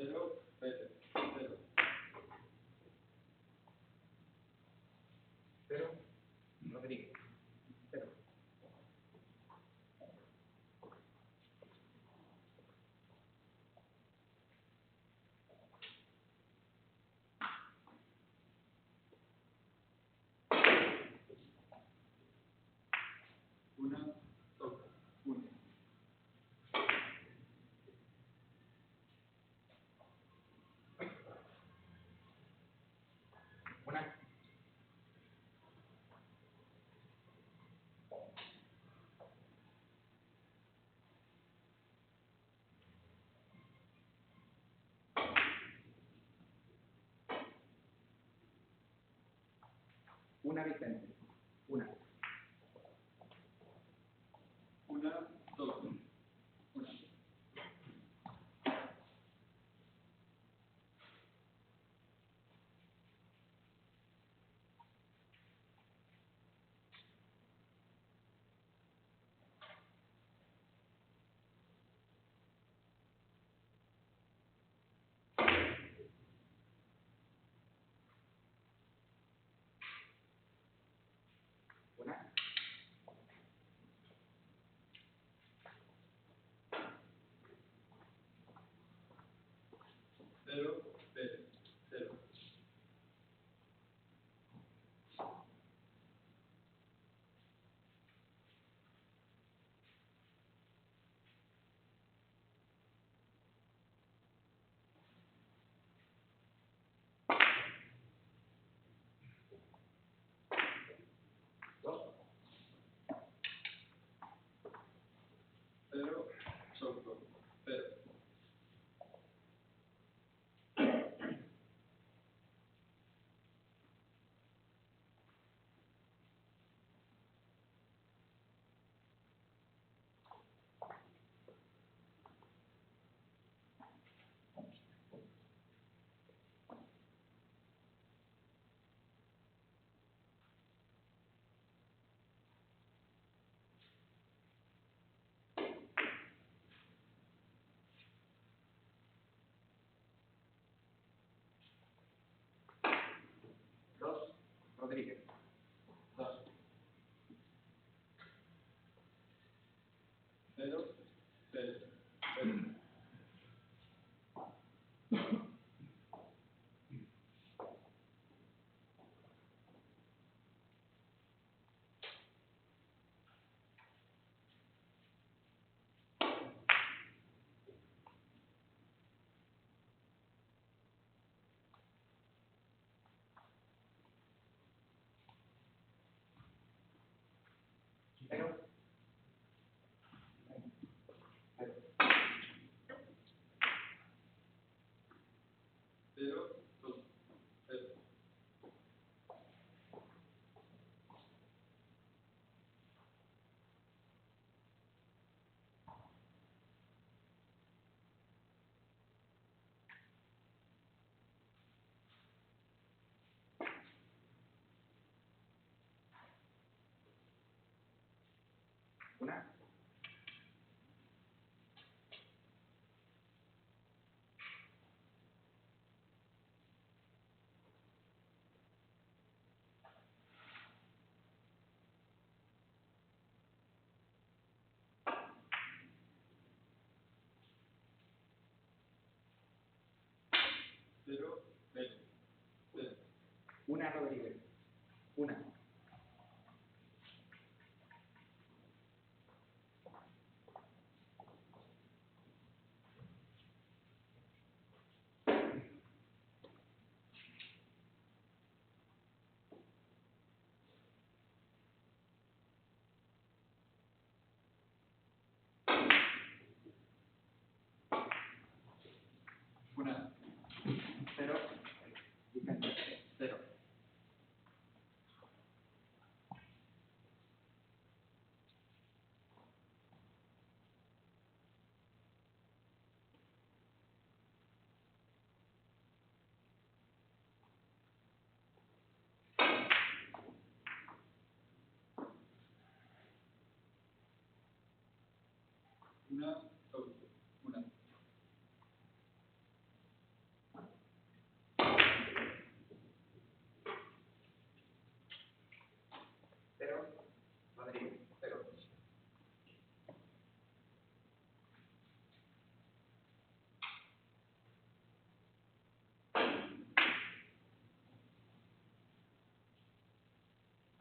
0, Pérez, 0. 0, Rodríguez, 0. 1, toca, 1. 1. 1, Vicente, 1. 1, toca, 1. 1. 0, Pérez, 0. 2. 0, Soco, 0. 2, Rodríguez, 2. 0, Pérez, 0. 0. 0, toca, 0. 1. 0, Pérez, 0. 1, Rodríguez, 1. 1, 0, Vicente, 0. 1, toca, 1.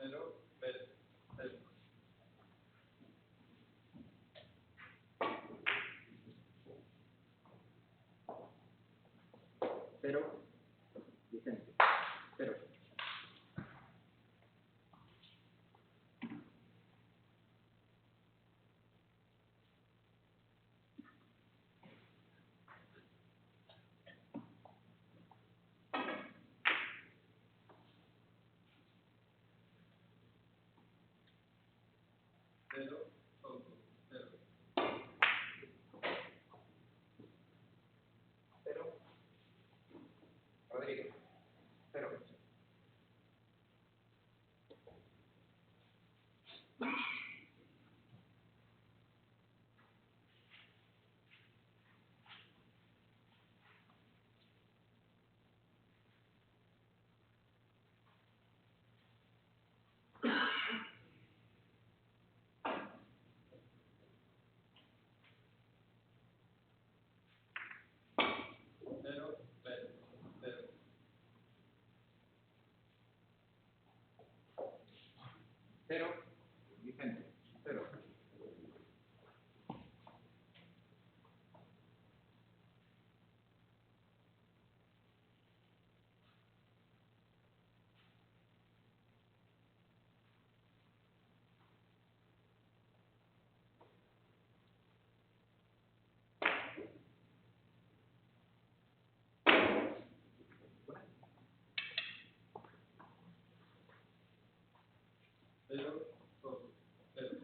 Cero, cero, cero. Cero, Vicente. Cero. Cero, Soto, cero. Cero, Rodríguez. Cero. Cero, cero, cero. Cero, Vicente. Cero. Cero, Soto, cero.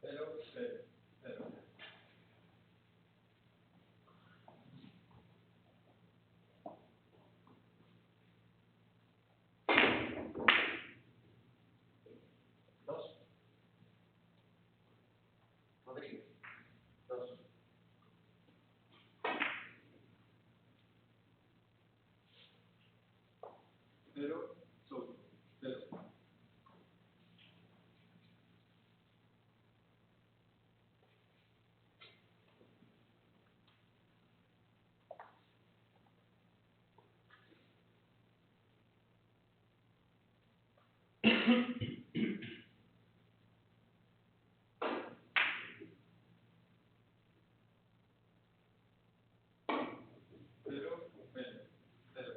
Cero, cero, cero. Dos, Rodríguez. Dos. Cero, Soto, cero. Cero, cero, cero.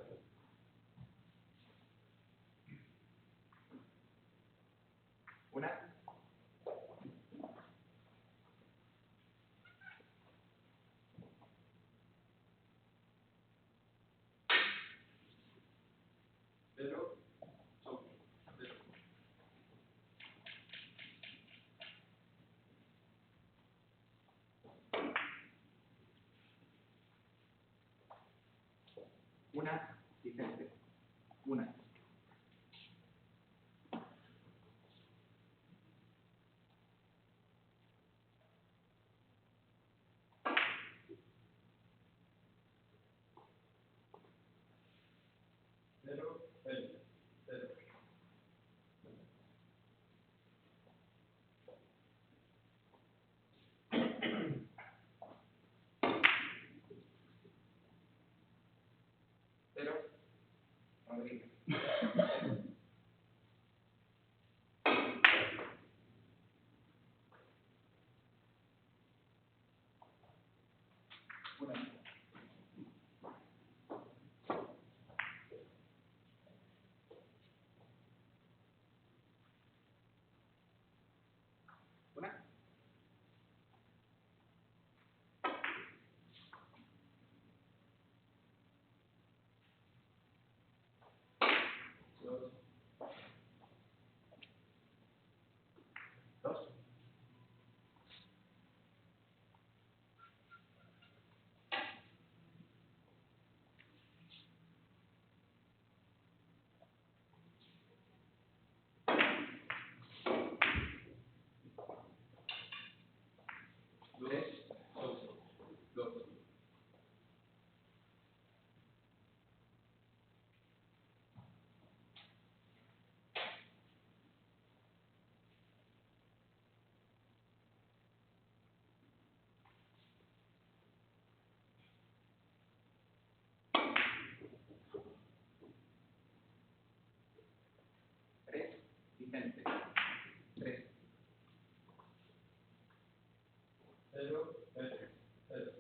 Una, Cero, Soto, cero. una, Vicente. Una. Cero, cero, cero. Cero, Rodríguez. Una. Una. Dos, Dos. cero, menos, cero.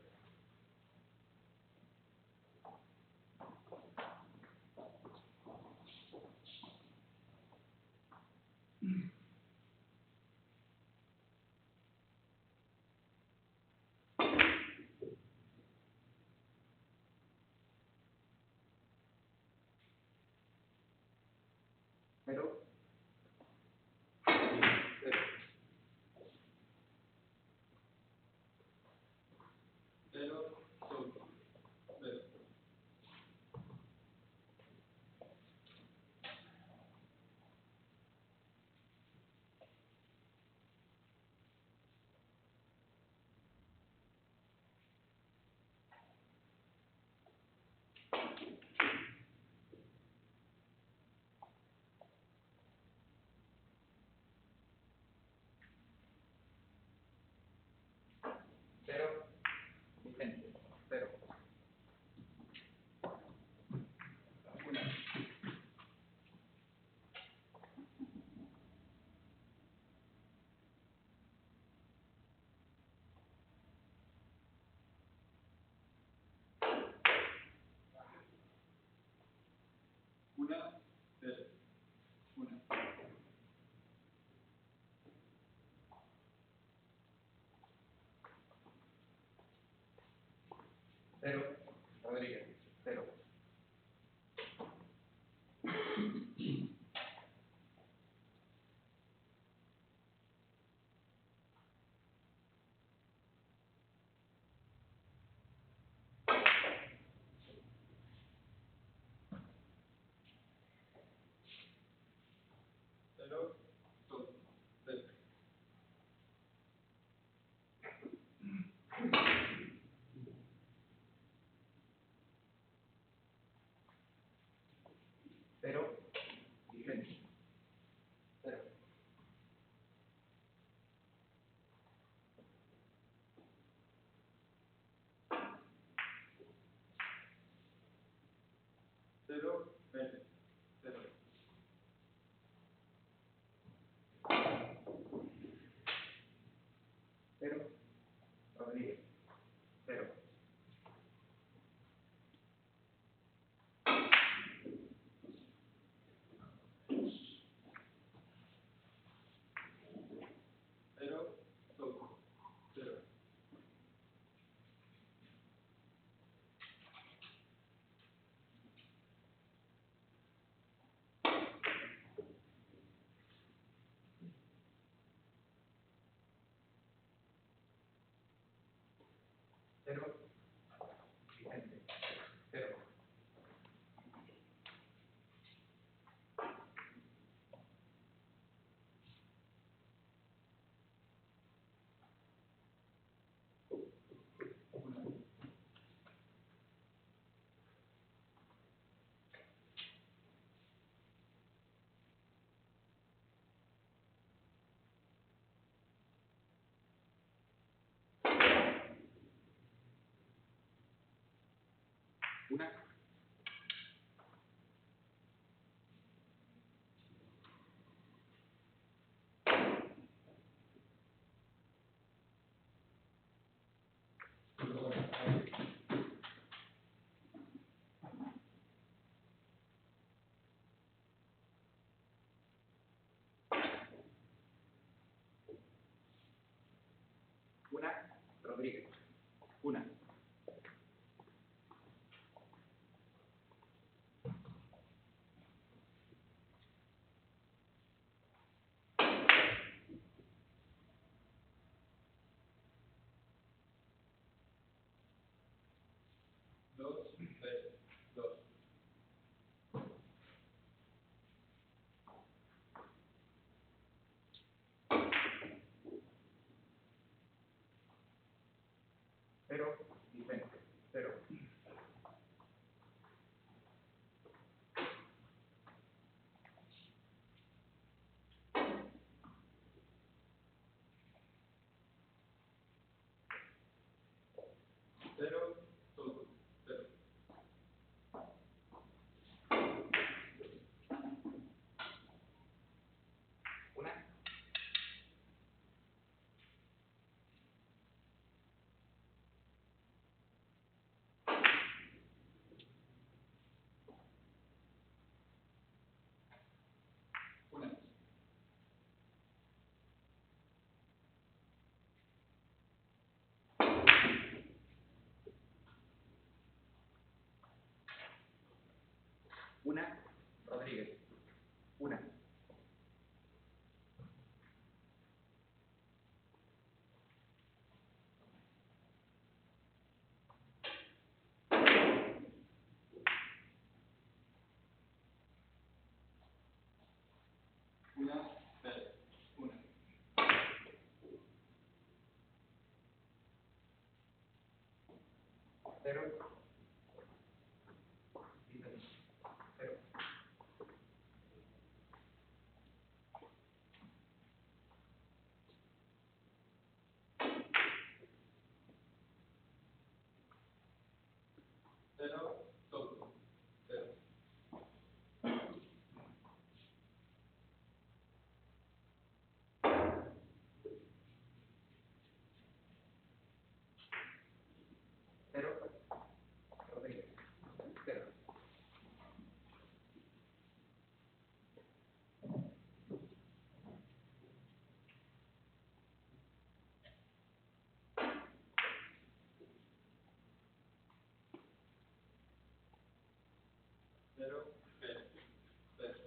Cero. Cero. Cero, dos, cero. Cero. Vicente. Cero. Una. Una, cero. Una. Cero. Rodríguez. Cero. Cero, dos, cero. Cero. Vicente. Cero. Cero, menos, cero. Cero. Rodríguez. Cero. Cero, dos, cero. Cero. Vicente. Cero. Una. Una. Rodríguez. Una. Dos, cero. Dos. Cero. Una, Rodríguez. Una. Una, cero, una. Cero. Vicente. Cero. Cero, Soto, cero. Cero, Rodríguez. Cero. Cero, cero, cero.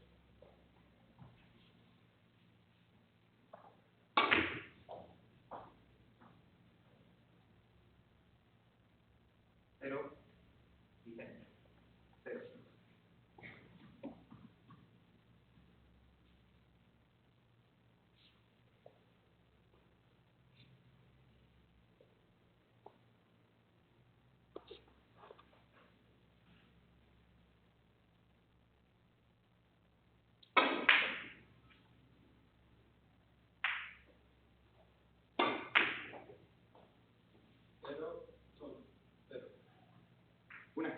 Cero, Vicente. Cero. Cero, Soto, cero. Una.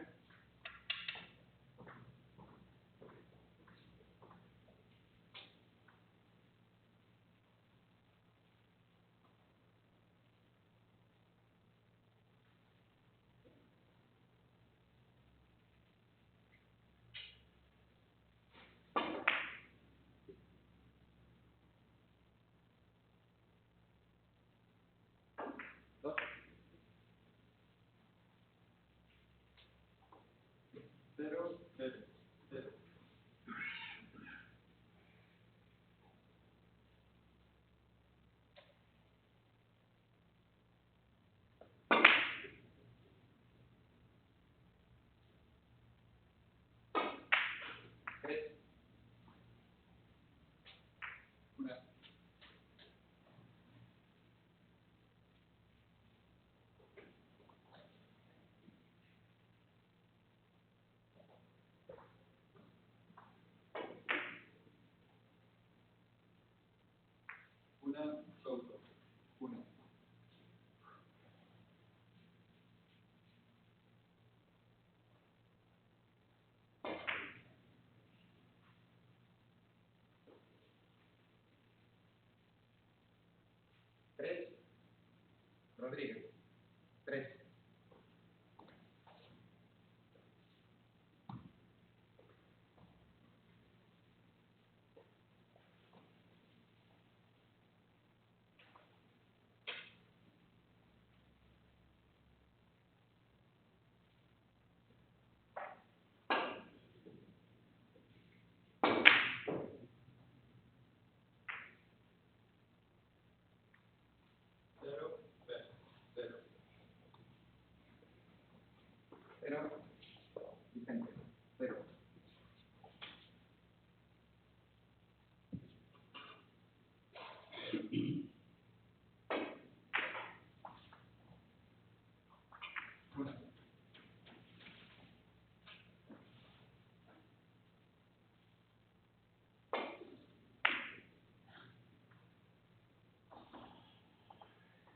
Dos. Cero, cero, cero. Tres. Una. Una, Soto, una. Tres, Rodríguez. Tres. Cero, cero, cero. Cero, Vicente. Cero. Una.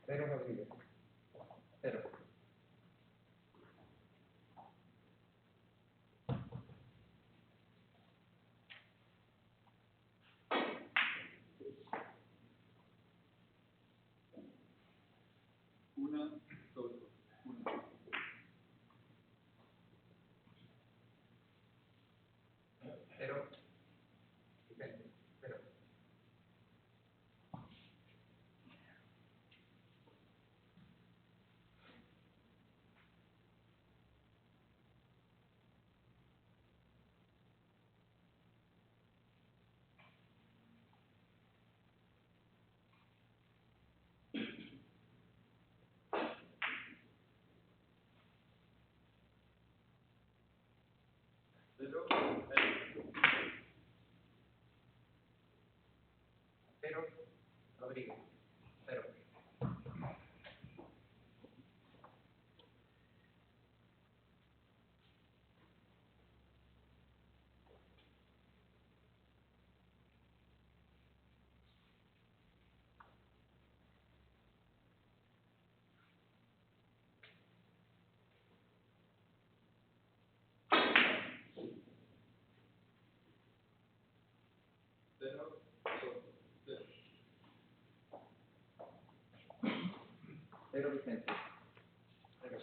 Cero, Rodríguez. Cero. Una, Soto, una. Cero, Vicente. Cero. Pedro Rodríguez. Pedro. Cero, Soto, cero. Pedro Vicente. Pedro.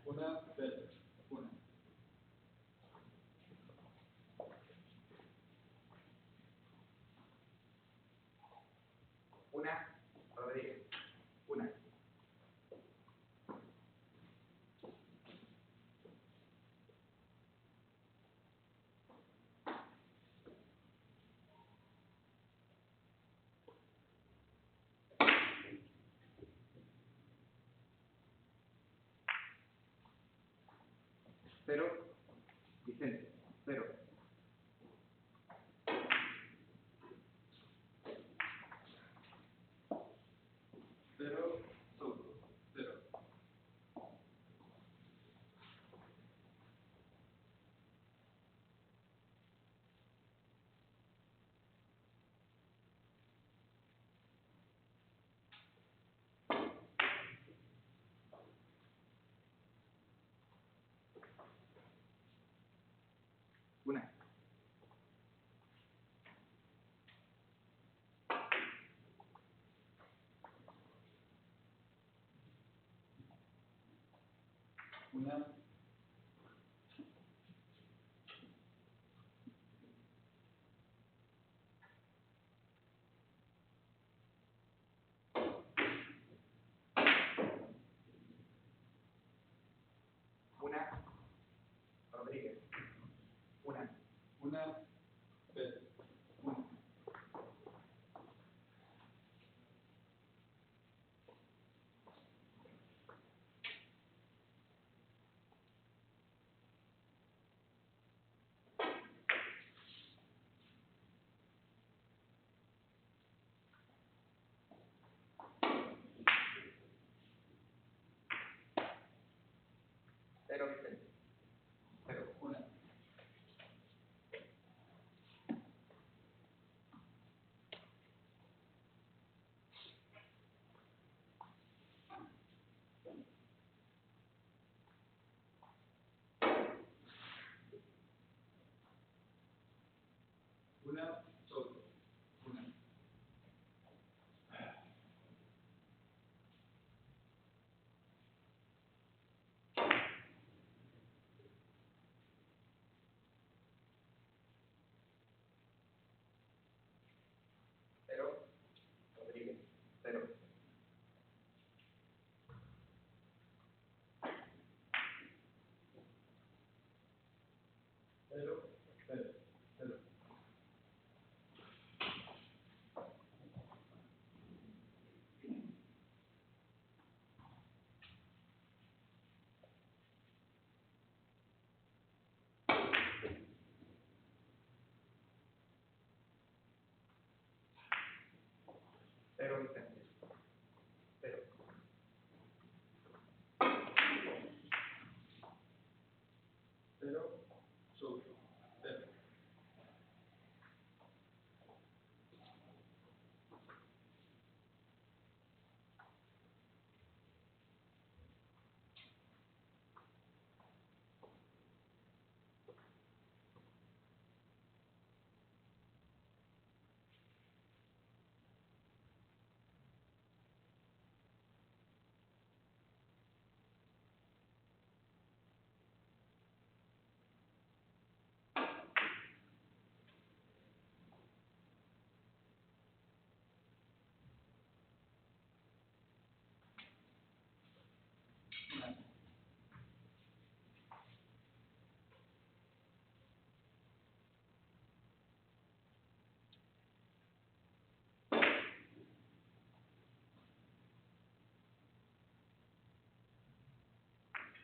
Una, Pedro, una. Una Rodríguez. Una. Pedro Vicente. Pedro. Cero, Soto, cero. Una. Una, Una Rodríguez. Una. Pedro, una. Pedro Vicente. Pedro. Una. Una, Soto, una. Pedro Rodríguez. Pedro. Cero, Pedro, cero.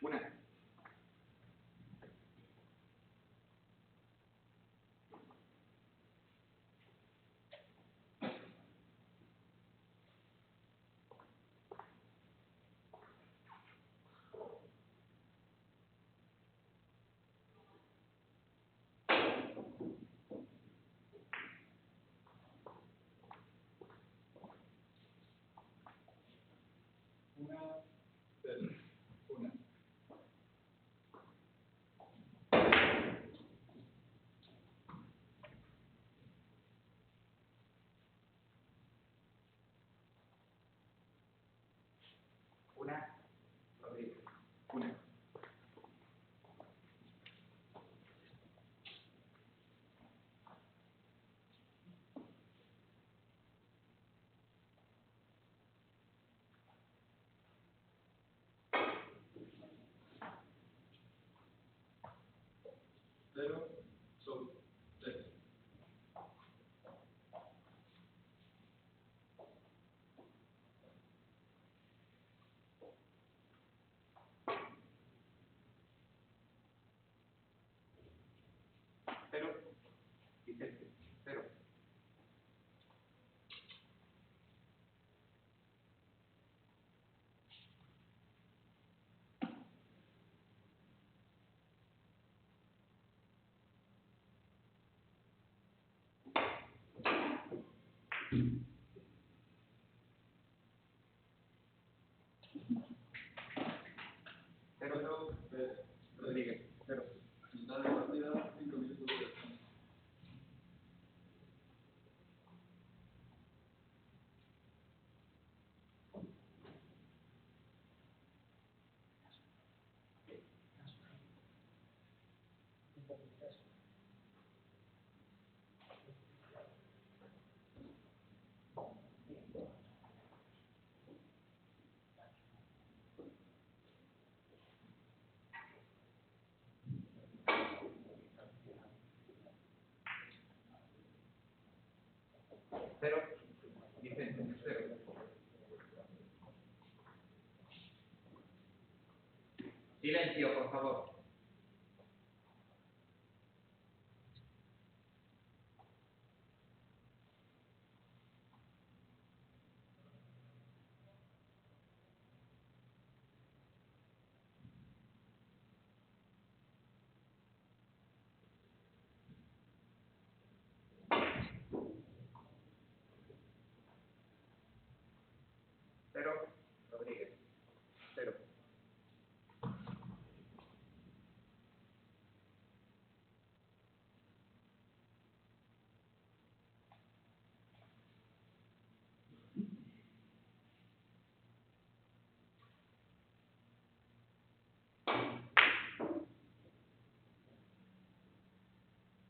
Una. Una, cero, una. Una. Rodríguez. Una. Cero, Soto, cero. Cero. Vicente. Cero. Cero. Cero, Rodríguez. Cero. mitad de partida, 5 minutos de descanso. Cero. Vicente. Cero. Silencio, por favor. Cero. Rodríguez. Cero.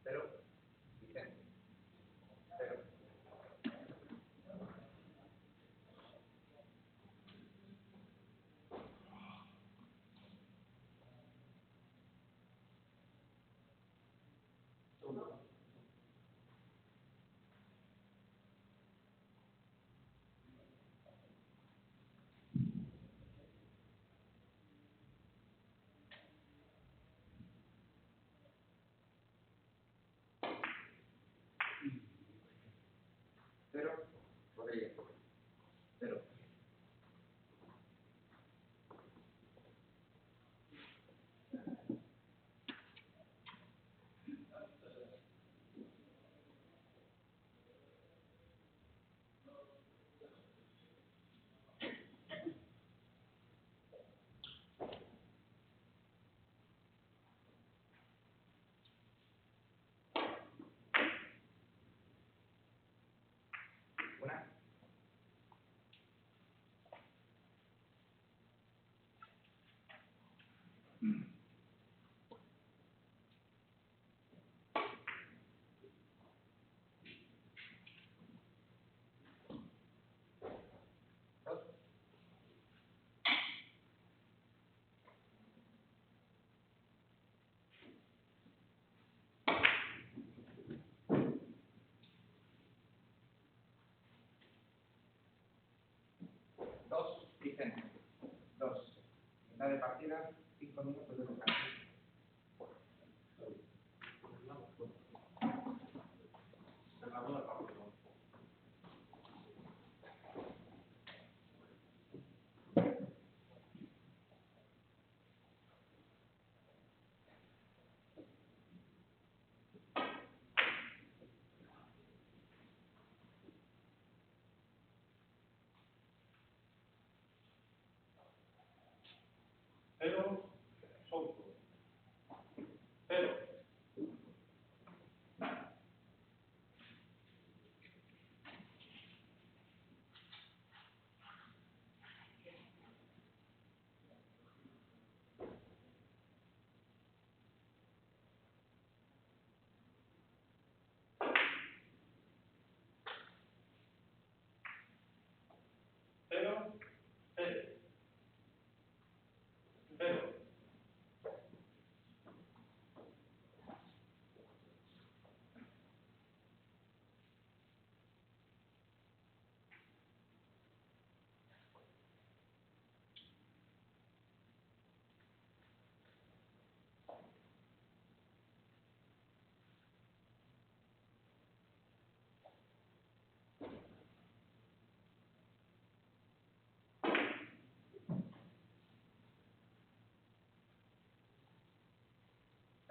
Cero. Vicente. Cero. Cero. Rodríguez. Cero. Una. Dos. Dos. Vicente. Dos. Mitad de partida. 5 Cero, solto. Cero. Cero, cero. Cero.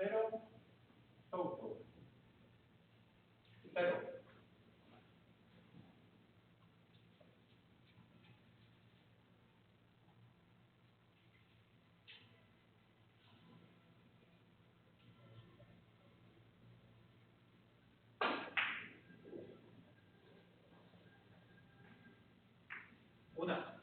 Cero, solto. Cero. Una.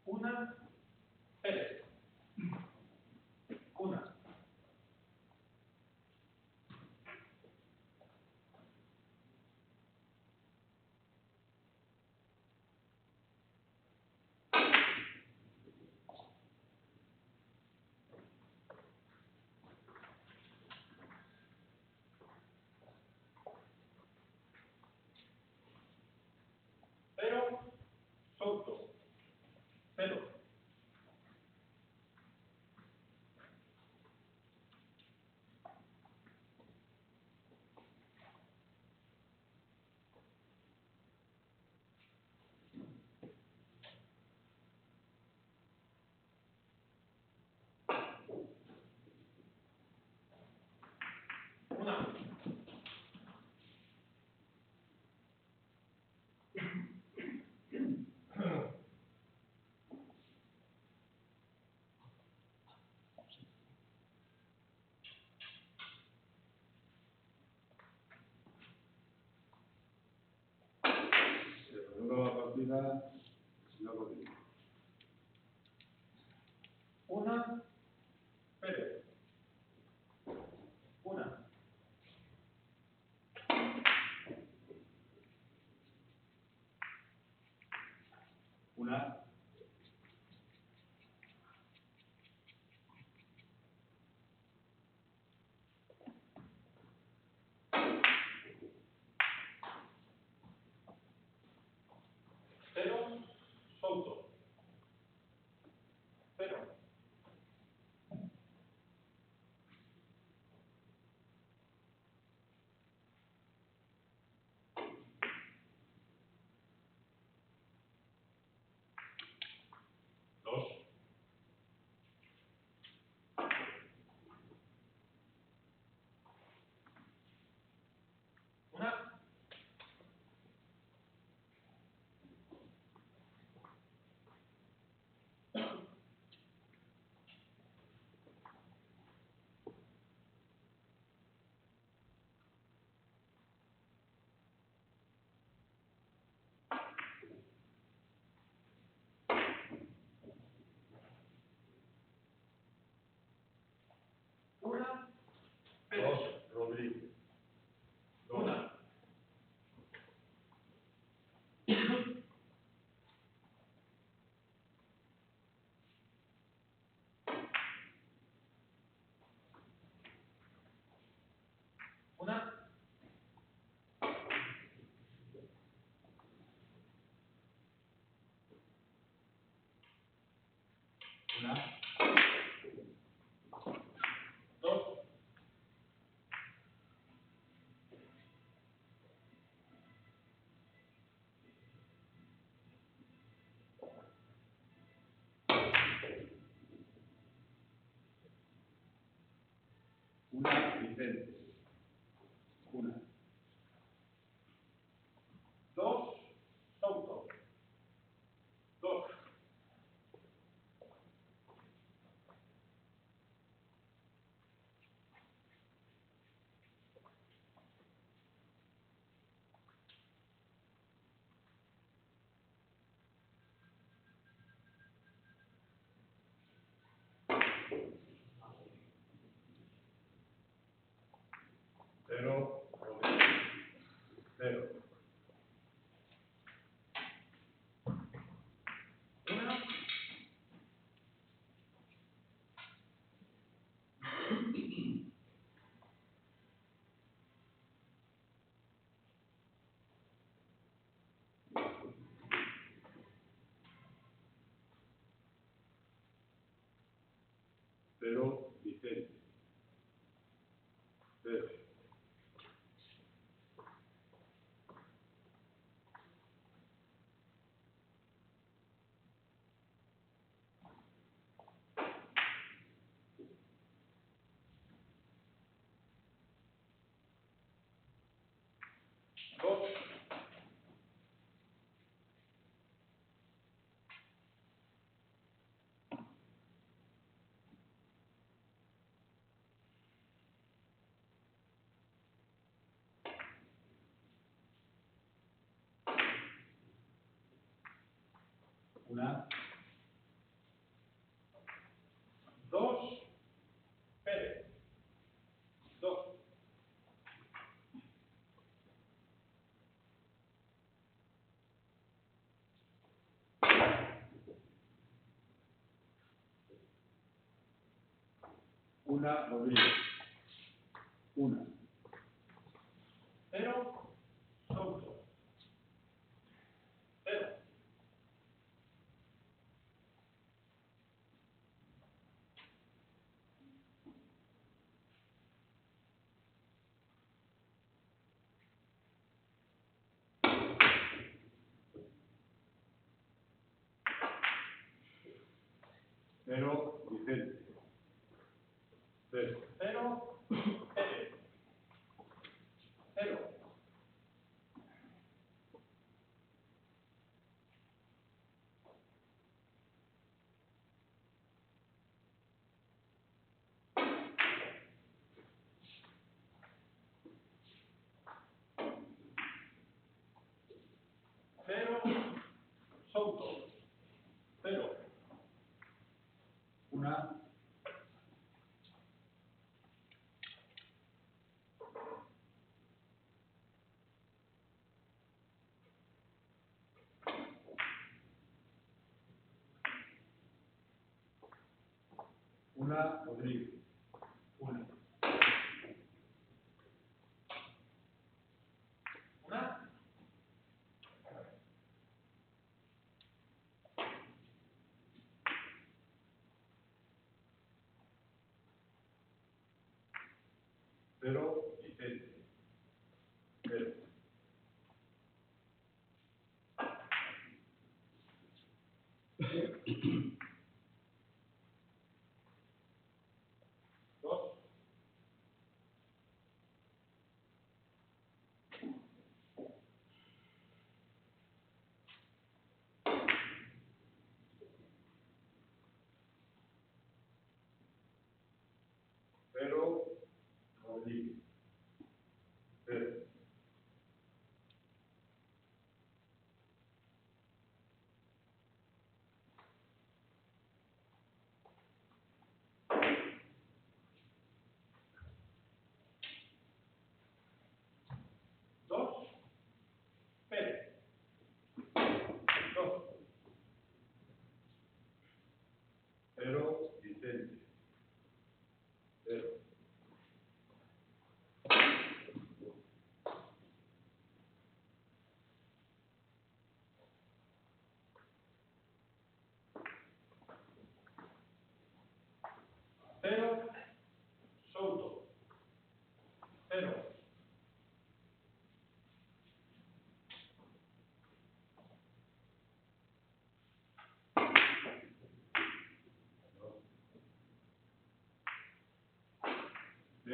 Una. Cero. Una. Cero, solto. Cero. Una. Se reanuda la partida, señor Rodríguez. Una. Cero. Una. Una. Cero, solto. Cero. Una. Dos. Una, Vicente. Una. Dos. Souto. Dos. Cero, Rodríguez. Cero. Una. Cero, Vicente. Cero. Dos. Una. Dos. Pérez. Dos. Una, Rodríguez. Una. Cero. Souto. Cero. Cero, Vicente. Cero. Cero. Pérez. Cero. Cero. Souto. Cero. Una. Una, Rodríguez. Una. Una. Cero, Vicente. Cero. Dos. Cero, Rodríguez. Cero.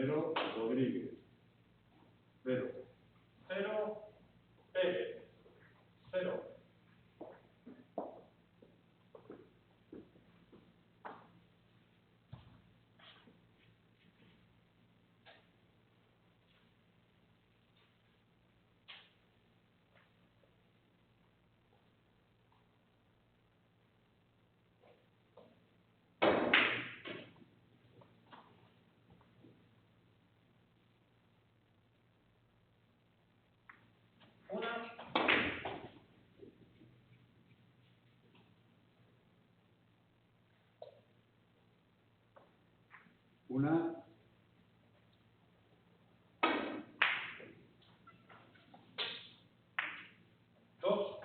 Cero, Rodríguez. Cero. Cero, Pérez. Cero. Una, Una, dos,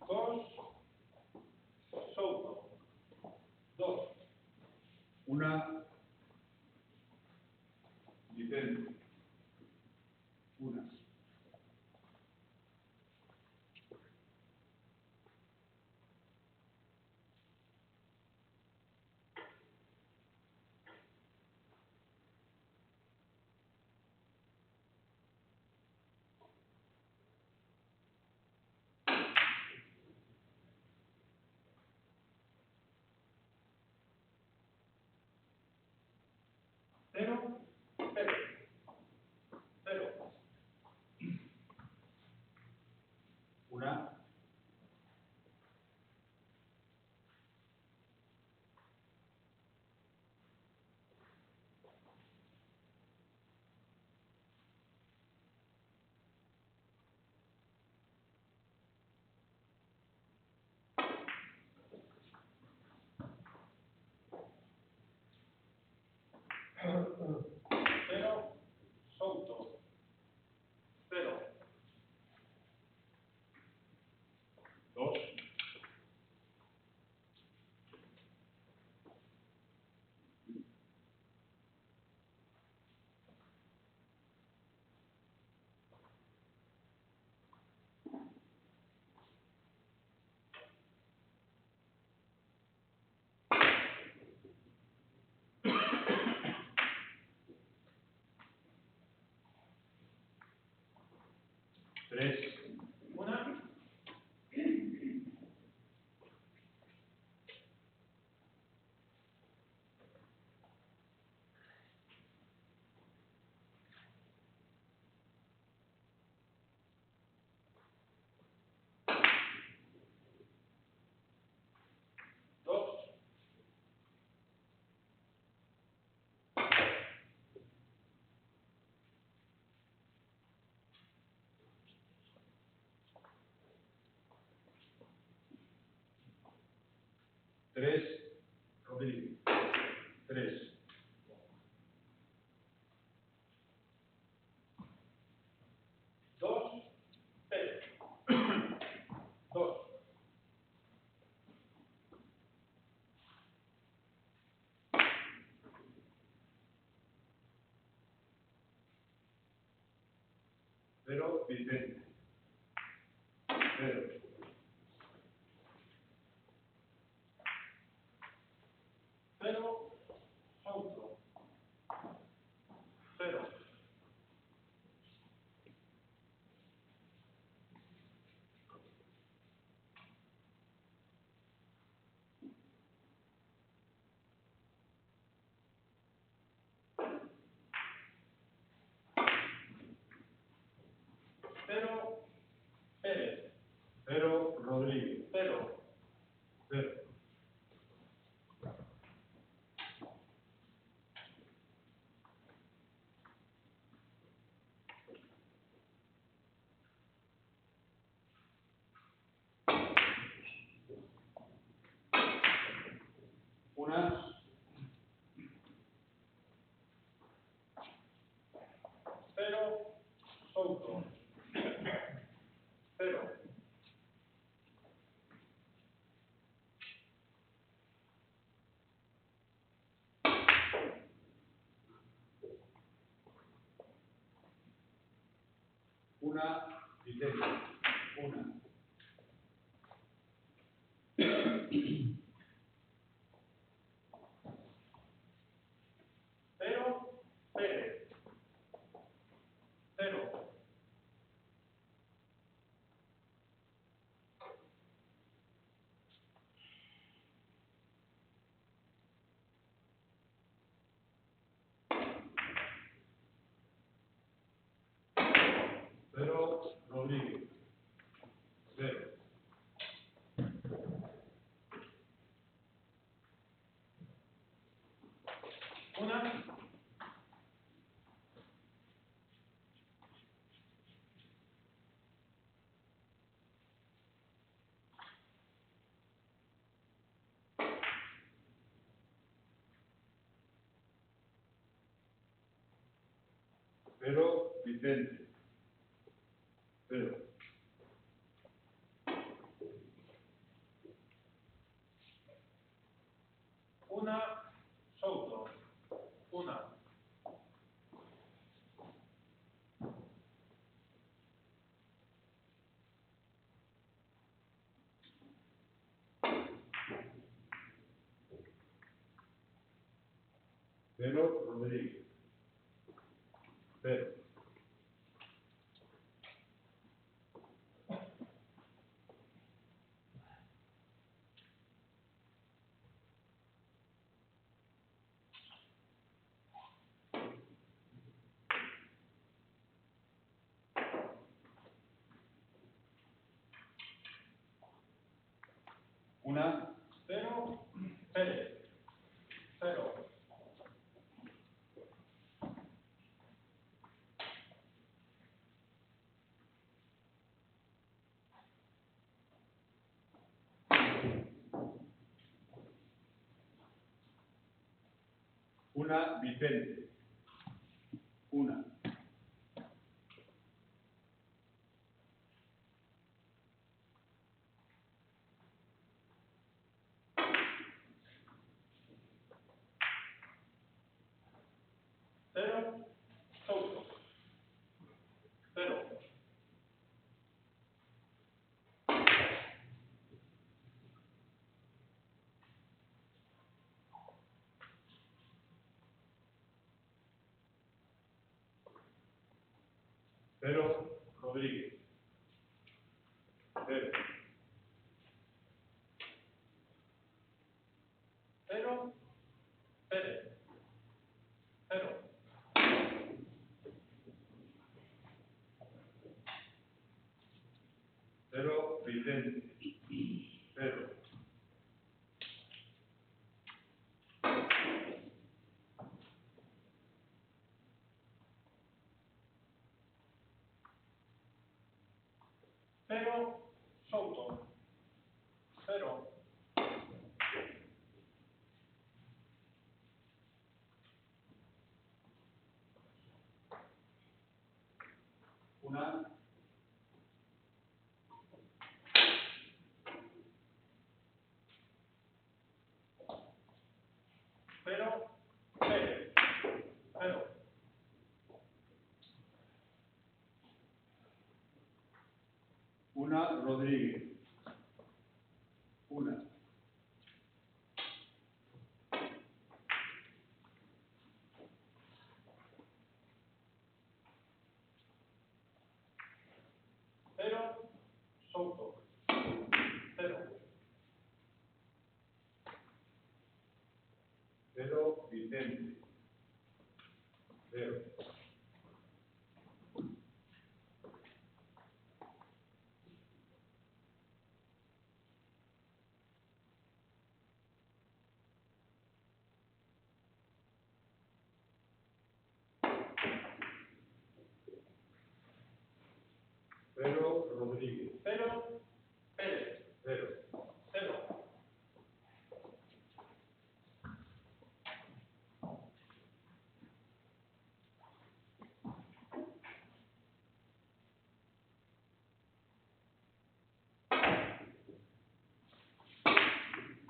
dos, Souto. Dos, una, Vicente. Una. cero, Pérez. Cero, Una, cero, Souto. Cero, dos, tres, una, dos, tres, Rodríguez. Tres. dos, Pérez. Dos, Cero, Vicente. Cero. cero, Souto. Cero, cero, Pérez. Cero, Una, Vicente. Una. Cero, Pérez. Cero. Cero, Rodríguez. Cero. Una. Cero, Vicente. Cero. Una, Souto. Una. Cero, Rodríguez. Cero. Una, Cero, Pérez. Cero. una, Vicente. Una. Cero, Souto. Cero. Cero, Rodríguez. Cero. Cero, Pérez. Cero. Cero, Vicente. Cero. Cero, Souto. Cero. Una, Cero, Pérez. Cero. una, Rodríguez. Una. Cero, Souto. Cero. Cero, Vicente. Cero. Cero, Rodríguez. Cero, Pérez. Cero. Cero.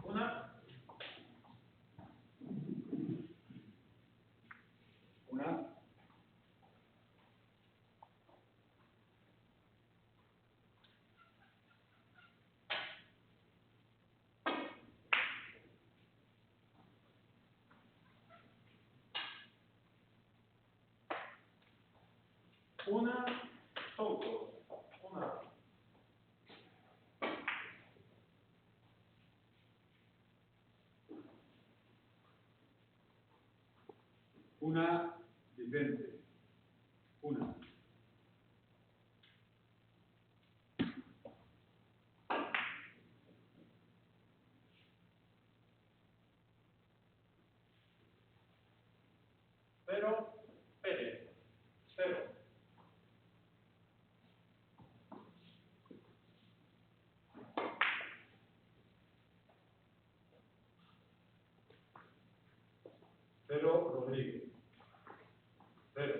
Una. Una, Una, Souto. Una. Una, Vicente. Una. Cero, Pérez. Cero. Cero, Rodríguez. Cero.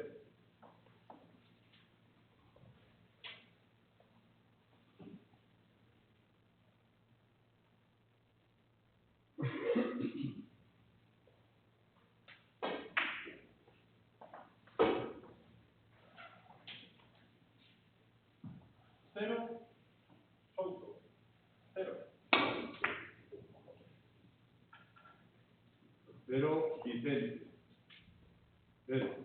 Cero, Souto. Cero. Cero, Vicente. Cero.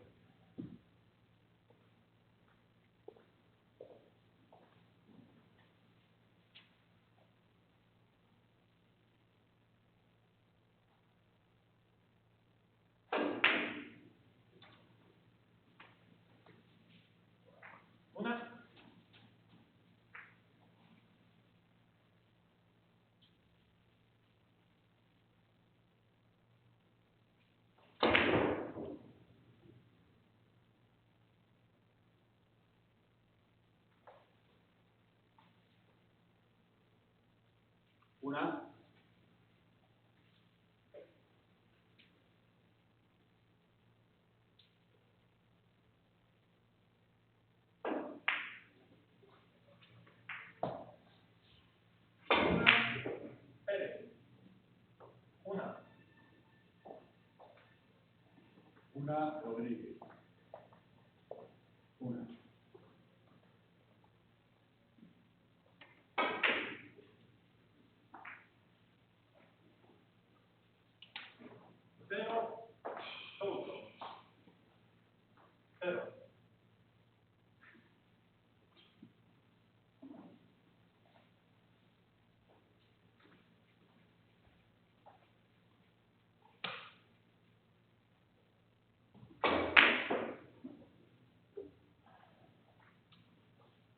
Una. Una. Pérez. Una. Una, Rodríguez. Una. Cero, Souto. Cero.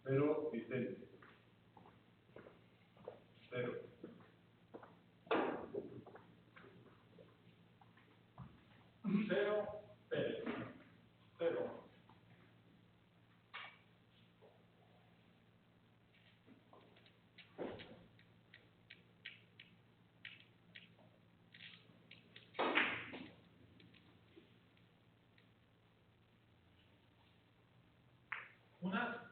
Cero, Vicente. Cero. Cero, Pérez. Cero. Una.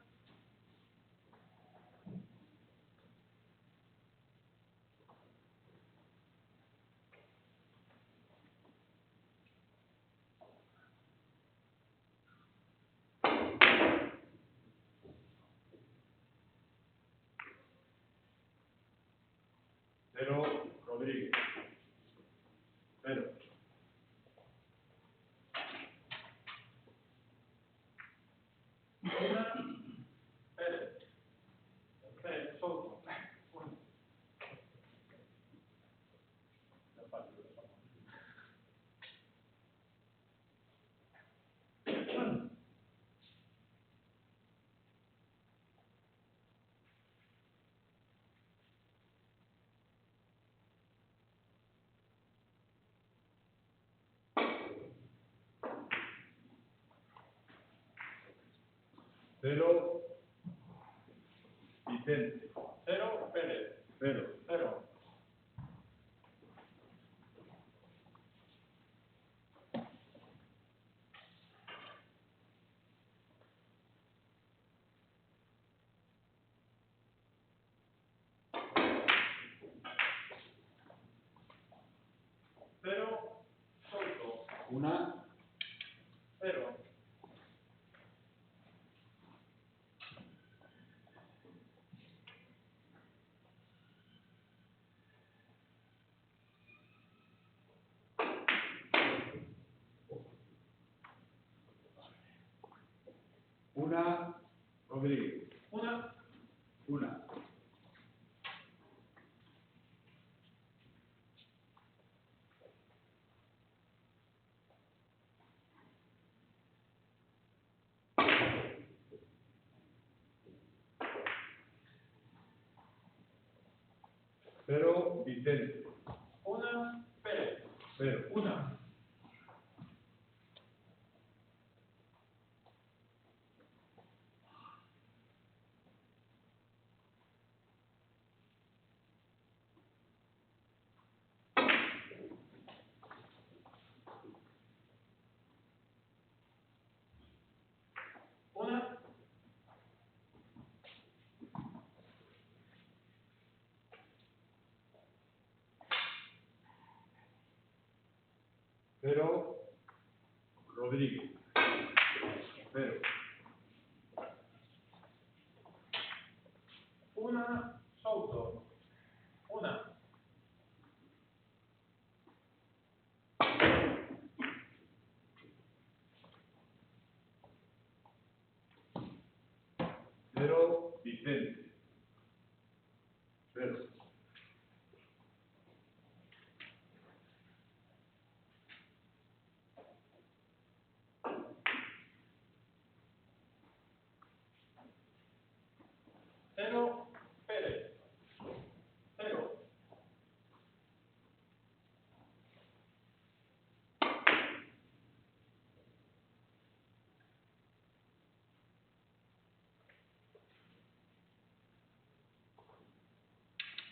Cero, Rodríguez. Cero. Una, Pérez. Pérez, Souto. Una. Cero, Vicente. Cero, Pérez. Cero. Cero. Cero, Souto. Una. Cero. Una. Cero, Vicente. Una, Pérez. Cero. Una. Una. Cero, Rodríguez. Cero. Una, Souto. Una. Cero, Vicente. Cero. Cero, Pérez. Cero.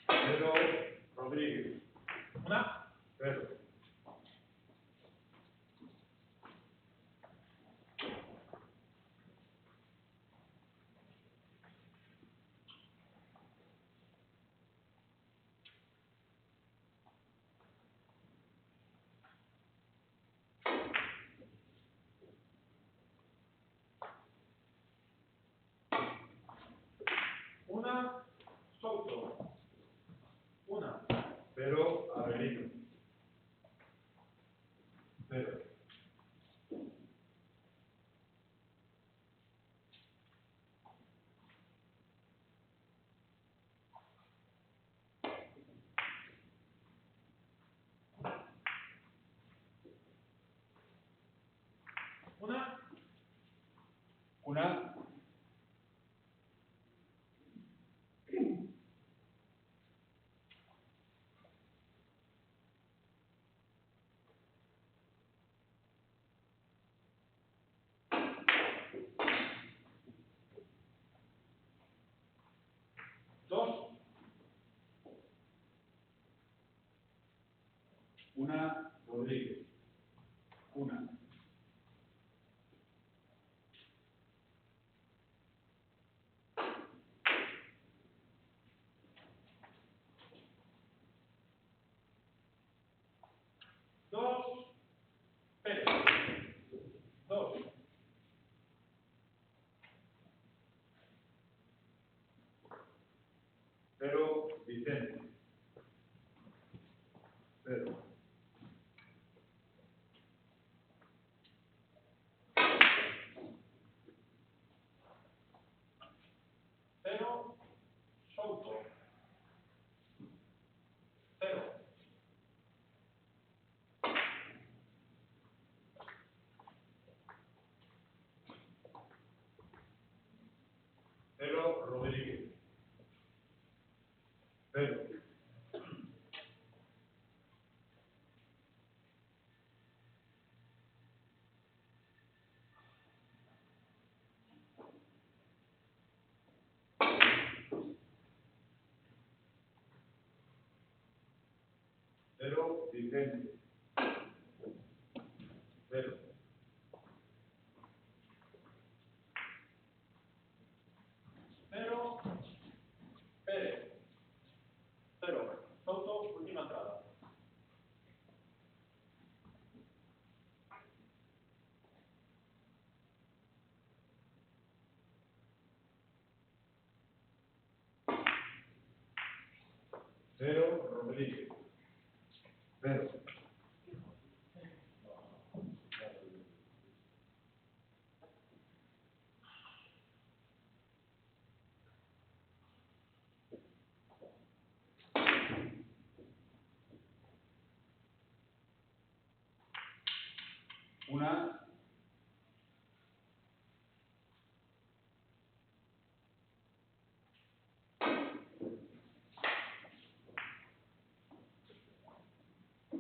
Cero, Rodríguez. Una. Cero. Una, Souto. Una. Cero, Avelino. Cero. Una. Una. Dos. Una, Rodríguez. Una. Dos, Pérez. Dos. Cero, Vicente. Cero. Cero, Souto. Cero. Cero, Rodríguez. Cero. Cero, Vicente. Cero. Cero, Pérez. Cero. Souto, última entrada. Cero, Rodríguez. Cero. Una.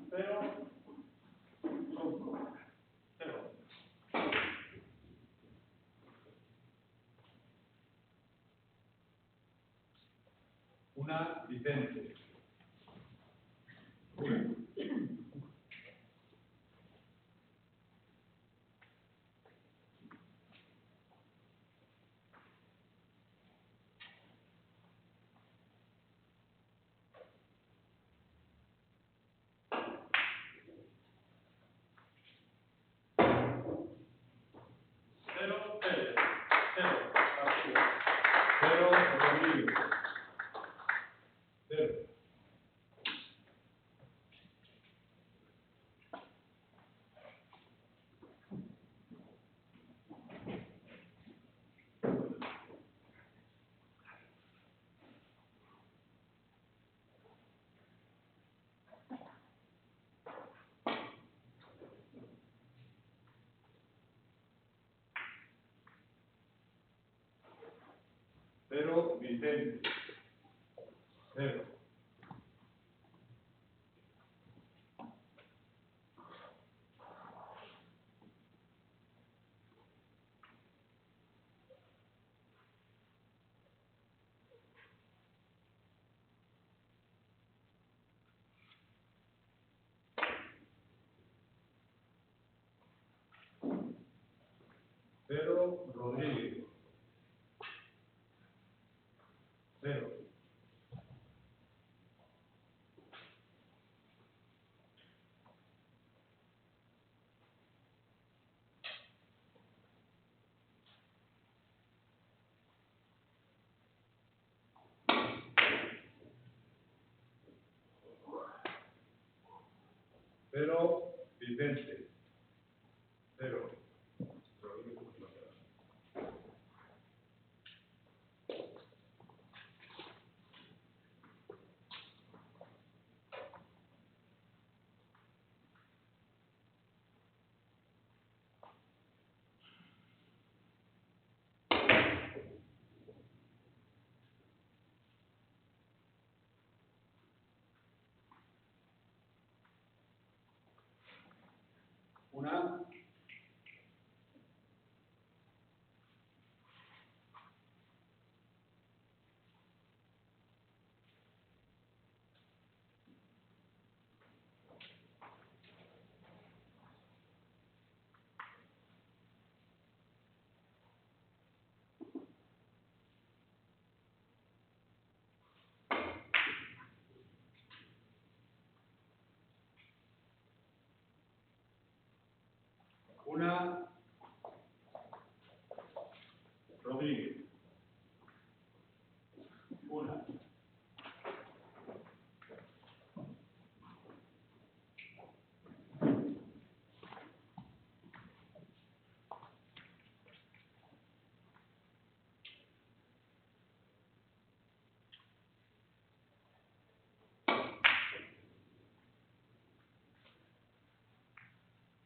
Cero. Souto. Cero. Una. Vicente. Una. Cero. Pérez. Cero. García. Cero. Rodríguez. Cero. Cero. Vicente. Cero. Cero. Rodríguez. Cero. Cero. Vicente. Cero. Una. Una. Rodríguez. Una.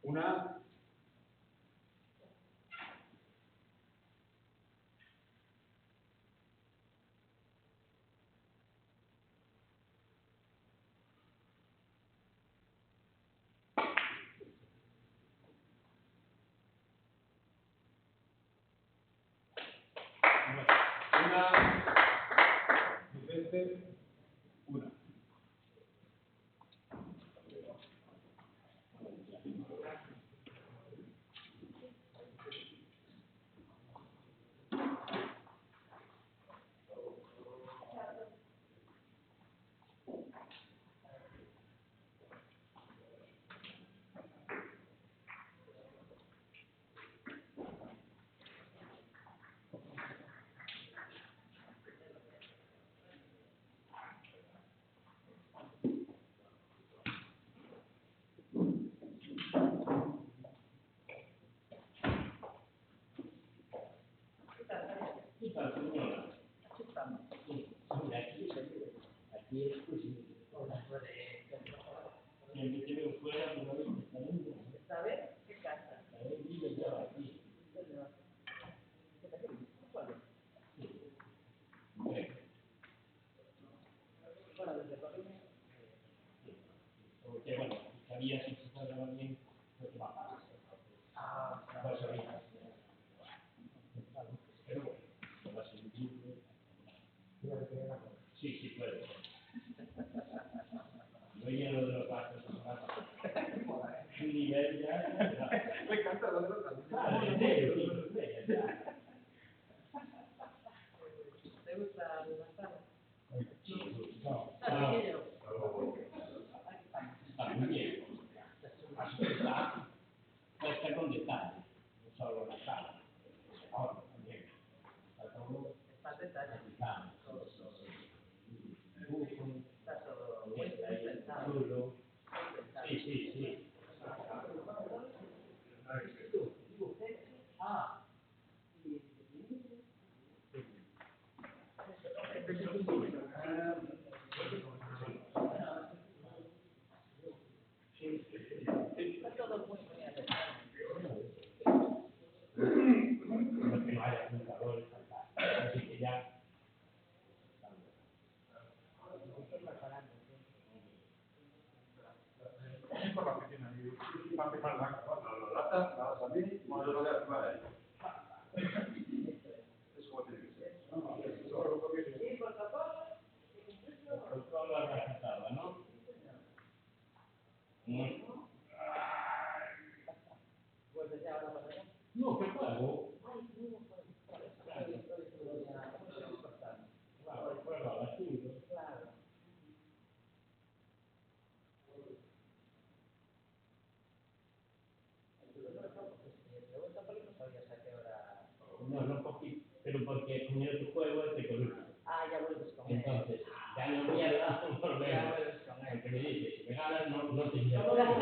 Una. Una. Vicente. Una. El que tiene fuera, pero no está bien. ¿Sabes? ¿Qué casa? y así se salga bien, no te va a parar. Pues ahorita. Pero bueno, va a ser un título. Sí, sí, puede ser. No lleno de los gastos, un nivel ya. Me encanta lo de los Claro, en serio, ya. ¿Te gusta la sala? Sí, no, Está pequeño. está muy bien. Así que está con detalle, no solo la sala. Ahora también. Está todo Está detalle. aplicado. Está todo muy pensado. Chulo. Sí, sí, sí. Ah. Está todo muy acertado. Que no haya apuntadores, así que ya. Por la oficina, y va a empezar la lata, la vas a mí, modelo de arriba de ahí. Es como tiene que ser. Toda la recetada, ¿no? ¿Vuelves ya ahora para allá? No, ¿qué juego? Claro, juego a las 5. Claro. No, no cogí, pero porque como yo tu juego es de Coruña. Ah, ya vuelves con él. Entonces, ya no mierda, Ya volvemos. vuelves con él. Porque me dice, si me ganas, no te llevo. No,